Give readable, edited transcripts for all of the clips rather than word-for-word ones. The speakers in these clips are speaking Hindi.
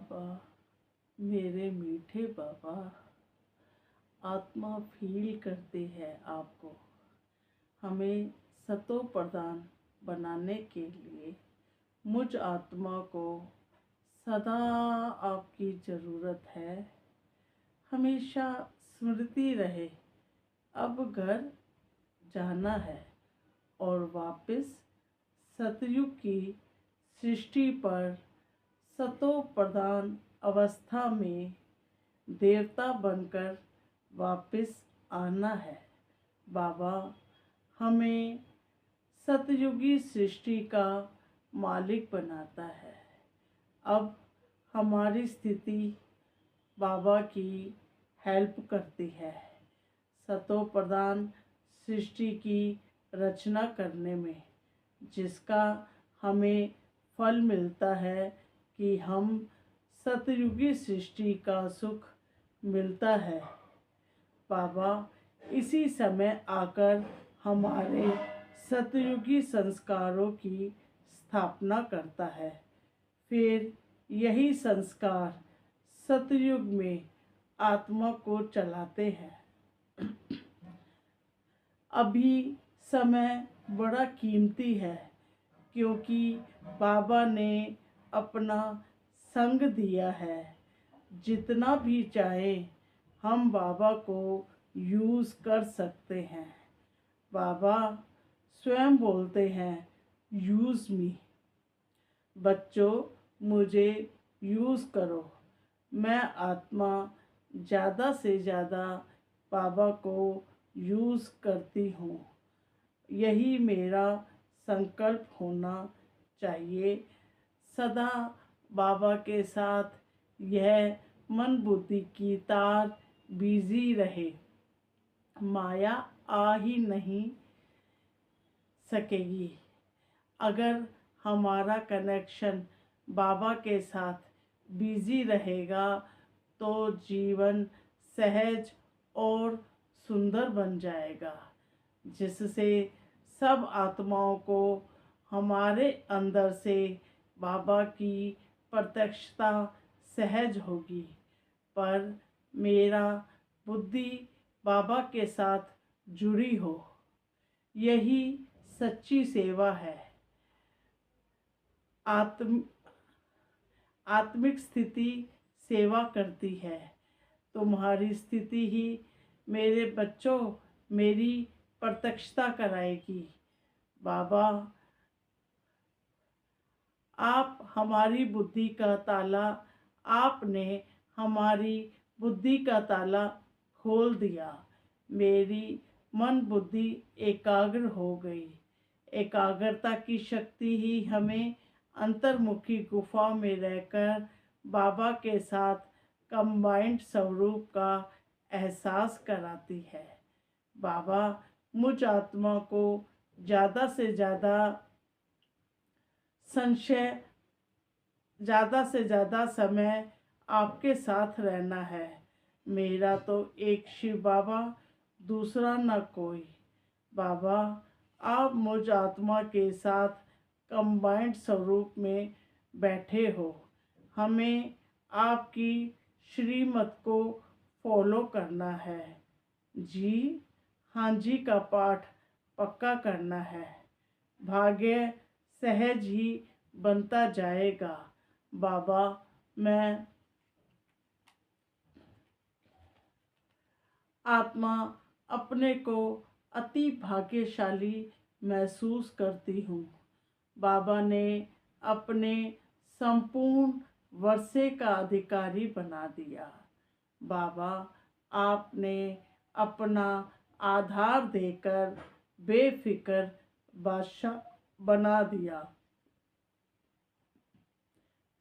बाबा, मेरे मीठे बाबा, आत्मा फील करती है आपको। हमें सतो प्रदान बनाने के लिए मुझ आत्मा को सदा आपकी ज़रूरत है। हमेशा स्मृति रहे, अब घर जाना है और वापस सतयुग की सृष्टि पर सतो प्रधान अवस्था में देवता बनकर वापस आना है। बाबा, हमें सतयुगी सृष्टि का मालिक बनाता है। अब हमारी स्थिति बाबा की हेल्प करती है सतो प्रधान सृष्टि की रचना करने में, जिसका हमें फल मिलता है कि हम सतयुगी सृष्टि का सुख मिलता है। बाबा इसी समय आकर हमारे सतयुगी संस्कारों की स्थापना करता है। फिर यही संस्कार सतयुग में आत्मा को चलाते हैं। अभी समय बड़ा कीमती है, क्योंकि बाबा ने अपना संग दिया है। जितना भी चाहे हम बाबा को यूज़ कर सकते हैं। बाबा स्वयं बोलते हैं, यूज़ मी। बच्चों, मुझे यूज़ करो। मैं आत्मा ज़्यादा से ज़्यादा बाबा को यूज़ करती हूँ। यही मेरा संकल्प होना चाहिए। सदा बाबा के साथ यह मन बुद्धि की तार बिजी रहे, माया आ ही नहीं सकेगी। अगर हमारा कनेक्शन बाबा के साथ बिजी रहेगा तो जीवन सहज और सुंदर बन जाएगा, जिससे सब आत्माओं को हमारे अंदर से बाबा की प्रत्यक्षता सहज होगी। पर मेरा बुद्धि बाबा के साथ जुड़ी हो, यही सच्ची सेवा है। आत्मिक स्थिति सेवा करती है। तुम्हारी स्थिति ही मेरे बच्चों मेरी प्रत्यक्षता कराएगी। बाबा, आप हमारी बुद्धि का ताला, आपने हमारी बुद्धि का ताला खोल दिया। मेरी मन बुद्धि एकाग्र हो गई। एकाग्रता की शक्ति ही हमें अंतर्मुखी गुफा में रहकर बाबा के साथ कंबाइंड स्वरूप का एहसास कराती है। बाबा, मुझ आत्मा को ज़्यादा से ज़्यादा समय आपके साथ रहना है। मेरा तो एक शिव बाबा, दूसरा न कोई। बाबा, आप मुझ आत्मा के साथ कंबाइंड स्वरूप में बैठे हो। हमें आपकी श्रीमत को फॉलो करना है। जी हाँ जी का पाठ पक्का करना है। भाग्य सहज ही बनता जाएगा। बाबा, मैं आत्मा अपने को अति भाग्यशाली महसूस करती हूँ। बाबा ने अपने संपूर्ण वर्षे का अधिकारी बना दिया। बाबा, आपने अपना आधार देकर बेफिक्र बादशाह बना दिया।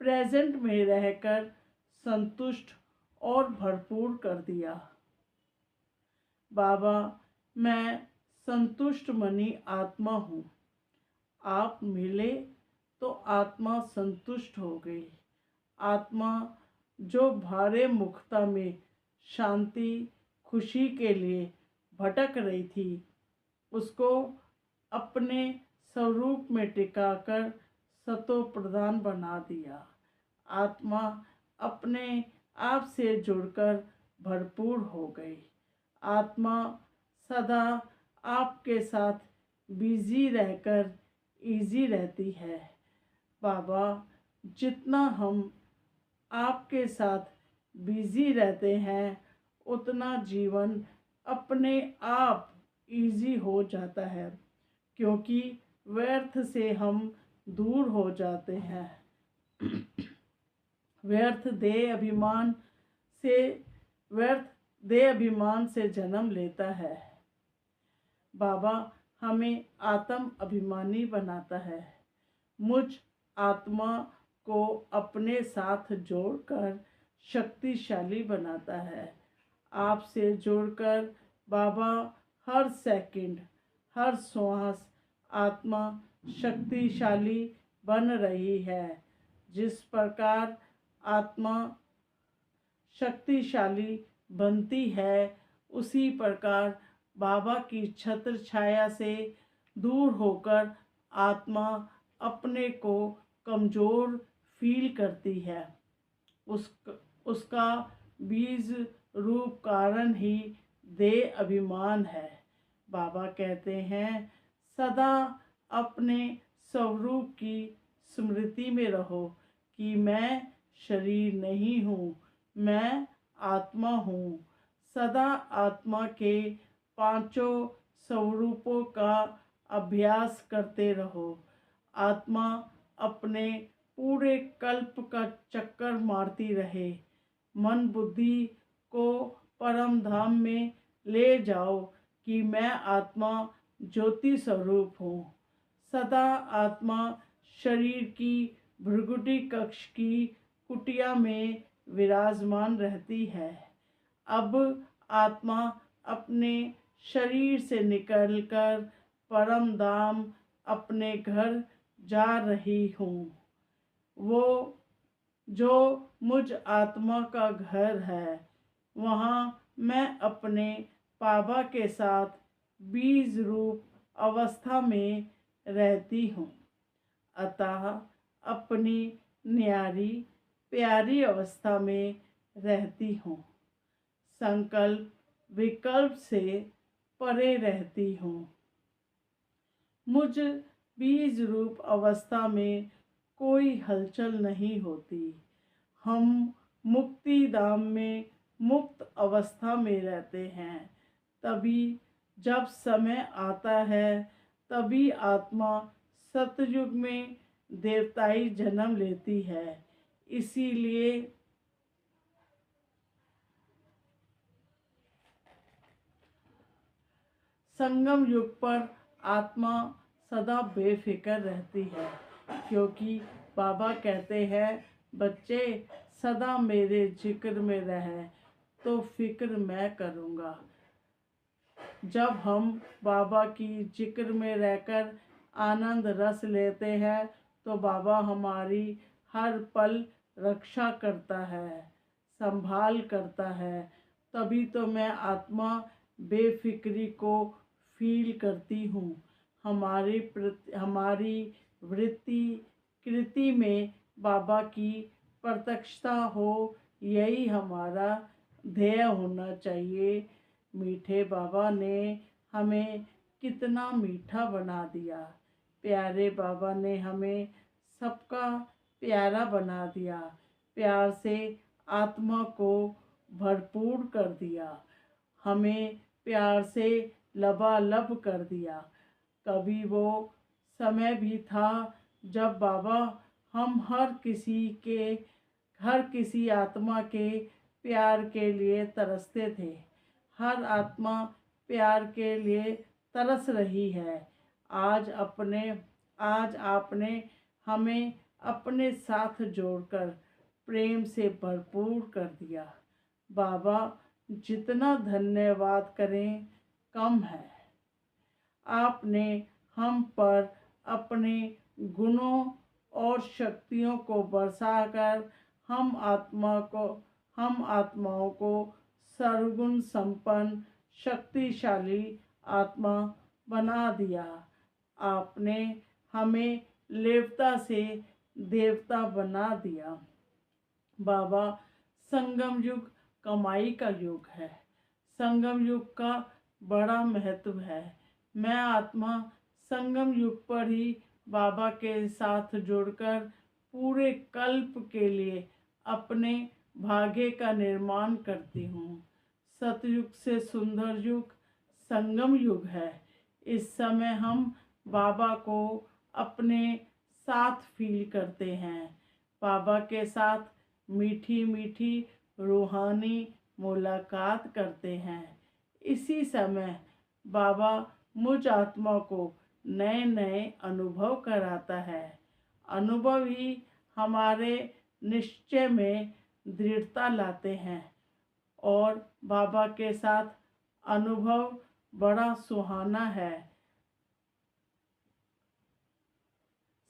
प्रेजेंट में रहकर संतुष्ट और भरपूर कर दिया। बाबा, मैं संतुष्ट मनी आत्मा हूँ। आप मिले तो आत्मा संतुष्ट हो गई। आत्मा जो भारे मुक्ता में शांति खुशी के लिए भटक रही थी, उसको अपने स्वरूप में टिकाकर सतो प्रधान बना दिया। आत्मा अपने आप से जुड़कर भरपूर हो गई। आत्मा सदा आपके साथ बिजी रहकर इजी रहती है। बाबा, जितना हम आपके साथ बिजी रहते हैं उतना जीवन अपने आप इजी हो जाता है, क्योंकि व्यर्थ से हम दूर हो जाते हैं। व्यर्थ देह अभिमान से व्यर्थ देह अभिमान से जन्म लेता है। बाबा हमें आत्म अभिमानी बनाता है। मुझ आत्मा को अपने साथ जोड़कर शक्तिशाली बनाता है। आपसे जुड़कर बाबा हर सेकंड, हर श्वास आत्मा शक्तिशाली बन रही है। जिस प्रकार आत्मा शक्तिशाली बनती है, उसी प्रकार बाबा की छत्र छाया से दूर होकर आत्मा अपने को कमज़ोर फील करती है। उसका बीज रूप कारण ही देह अभिमान है। बाबा कहते हैं, सदा अपने स्वरूप की स्मृति में रहो कि मैं शरीर नहीं हूँ, मैं आत्मा हूँ। सदा आत्मा के पांचों स्वरूपों का अभ्यास करते रहो। आत्मा अपने पूरे कल्प का चक्कर मारती रहे। मन बुद्धि को परम धाम में ले जाओ कि मैं आत्मा ज्योति स्वरूप हूँ। सदा आत्मा शरीर की भृगुटी कक्ष की कुटिया में विराजमान रहती है। अब आत्मा अपने शरीर से निकलकर परम धाम अपने घर जा रही हूँ। वो जो मुझ आत्मा का घर है, वहाँ मैं अपने बाबा के साथ बीज रूप अवस्था में रहती हूँ। अतः अपनी न्यारी प्यारी अवस्था में रहती हूँ। संकल्प विकल्प से परे रहती हूँ। मुझ बीज रूप अवस्था में कोई हलचल नहीं होती। हम मुक्ति धाम में मुक्त अवस्था में रहते हैं। तभी जब समय आता है, तभी आत्मा सतयुग में देवताई जन्म लेती है। इसीलिए संगम युग पर आत्मा सदा बेफिक्र रहती है, क्योंकि बाबा कहते हैं, बच्चे सदा मेरे जिक्र में रहे तो फिक्र मैं करूँगा। जब हम बाबा की जिक्र में रहकर आनंद रस लेते हैं तो बाबा हमारी हर पल रक्षा करता है, संभाल करता है। तभी तो मैं आत्मा बेफिक्री को फील करती हूँ। हमारी वृत्ति कृति में बाबा की प्रत्यक्षता हो, यही हमारा ध्येय होना चाहिए। मीठे बाबा ने हमें कितना मीठा बना दिया। प्यारे बाबा ने हमें सबका प्यारा बना दिया। प्यार से आत्मा को भरपूर कर दिया। हमें प्यार से लबालब कर दिया। कभी वो समय भी था जब बाबा हम हर किसी आत्मा के प्यार के लिए तरसते थे। हर आत्मा प्यार के लिए तरस रही है। आज आपने हमें अपने साथ जोड़कर प्रेम से भरपूर कर दिया। बाबा, जितना धन्यवाद करें कम है। आपने हम पर अपने गुणों और शक्तियों को बरसाकर हम आत्माओं को सर्वगुण संपन्न शक्तिशाली आत्मा बना दिया। आपने हमें देवता से देवता बना दिया। बाबा, संगम युग कमाई का युग है। संगम युग का बड़ा महत्व है। मैं आत्मा संगम युग पर ही बाबा के साथ जुड़कर पूरे कल्प के लिए अपने भाग्य का निर्माण करती हूँ। सतयुग से सुंदर युग संगम युग है। इस समय हम बाबा को अपने साथ फील करते हैं। बाबा के साथ मीठी मीठी रूहानी मुलाकात करते हैं। इसी समय बाबा मुझ आत्मा को नए नए अनुभव कराता है। अनुभव ही हमारे निश्चय में दृढ़ता लाते हैं और बाबा के साथ अनुभव बड़ा सुहाना है।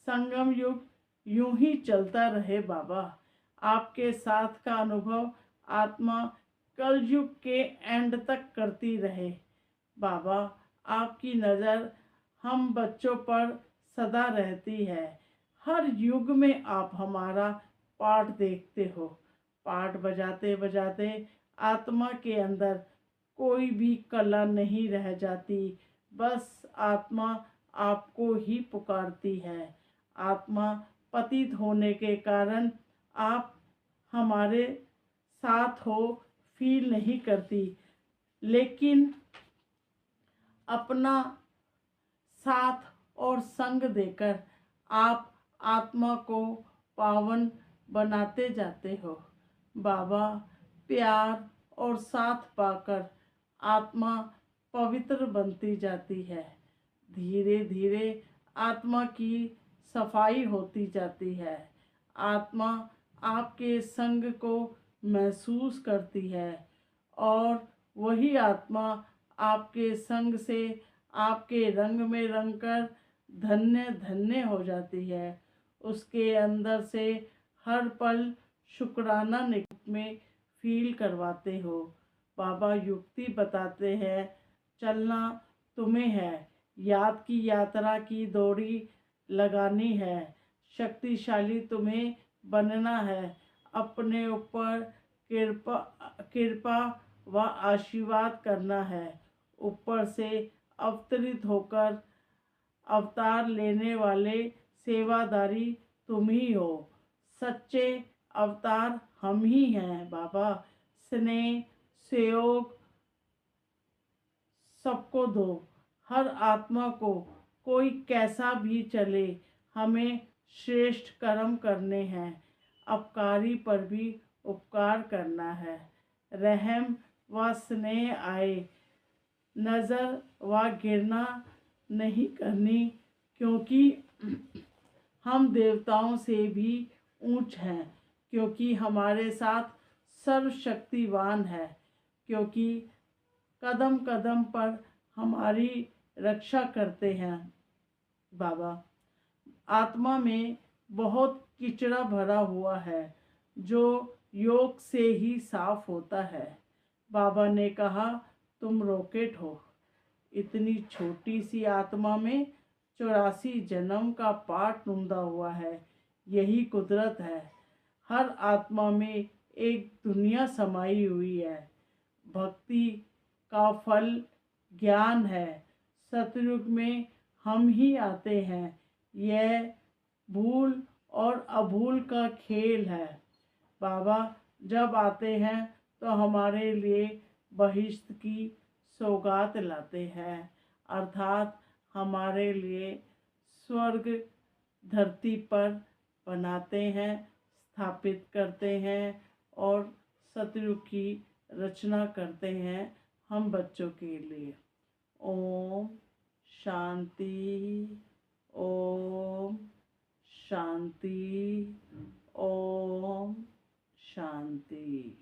संगम युग यूं ही चलता रहे बाबा। आपके साथ का अनुभव आत्मा कल युग के एंड तक करती रहे। बाबा, आपकी नज़र हम बच्चों पर सदा रहती है। हर युग में आप हमारा पाठ देखते हो। पाठ बजाते बजाते आत्मा के अंदर कोई भी कला नहीं रह जाती। बस आत्मा आपको ही पुकारती है। आत्मा पतित होने के कारण आप हमारे साथ हो फील नहीं करती, लेकिन अपना साथ और संग देकर आप आत्मा को पावन बनाते जाते हो। बाबा, प्यार और साथ पाकर आत्मा पवित्र बनती जाती है। धीरे धीरे आत्मा की सफाई होती जाती है। आत्मा आपके संग को महसूस करती है और वही आत्मा आपके संग से आपके रंग में रंगकर धन्य धन्य हो जाती है। उसके अंदर से हर पल शुक्राना निकट में फील करवाते हो। बाबा युक्ति बताते हैं, चलना तुम्हें है, याद की यात्रा की दौड़ी लगानी है, शक्तिशाली तुम्हें बनना है, अपने ऊपर कृपा व आशीर्वाद करना है, ऊपर से अवतरित होकर अवतार लेने वाले सेवादारी तुम ही हो। सच्चे अवतार हम ही हैं बाबा। स्नेह सहयोग सबको दो। हर आत्मा को कोई कैसा भी चले, हमें श्रेष्ठ कर्म करने हैं। अपकारी पर भी उपकार करना है। रहम व स्नेह आए, नज़र व गिरना नहीं करनी, क्योंकि हम देवताओं से भी ऊंच हैं, क्योंकि हमारे साथ सर्वशक्तिवान है, क्योंकि कदम कदम पर हमारी रक्षा करते हैं। बाबा, आत्मा में बहुत किचड़ा भरा हुआ है जो योग से ही साफ होता है। बाबा ने कहा, तुम रॉकेट हो। इतनी छोटी सी आत्मा में 84 जन्म का पाठ ढूंढा हुआ है। यही कुदरत है। हर आत्मा में एक दुनिया समाई हुई है। भक्ति का फल ज्ञान है। सतयुग में हम ही आते हैं। यह भूल और अभूल का खेल है। बाबा जब आते हैं तो हमारे लिए बहिश्त की सौगात लाते हैं, अर्थात हमारे लिए स्वर्ग धरती पर बनाते हैं, स्थापित करते हैं और सतयुग की रचना करते हैं हम बच्चों के लिए। ओम शांति, ओम शांति, ओम शांति।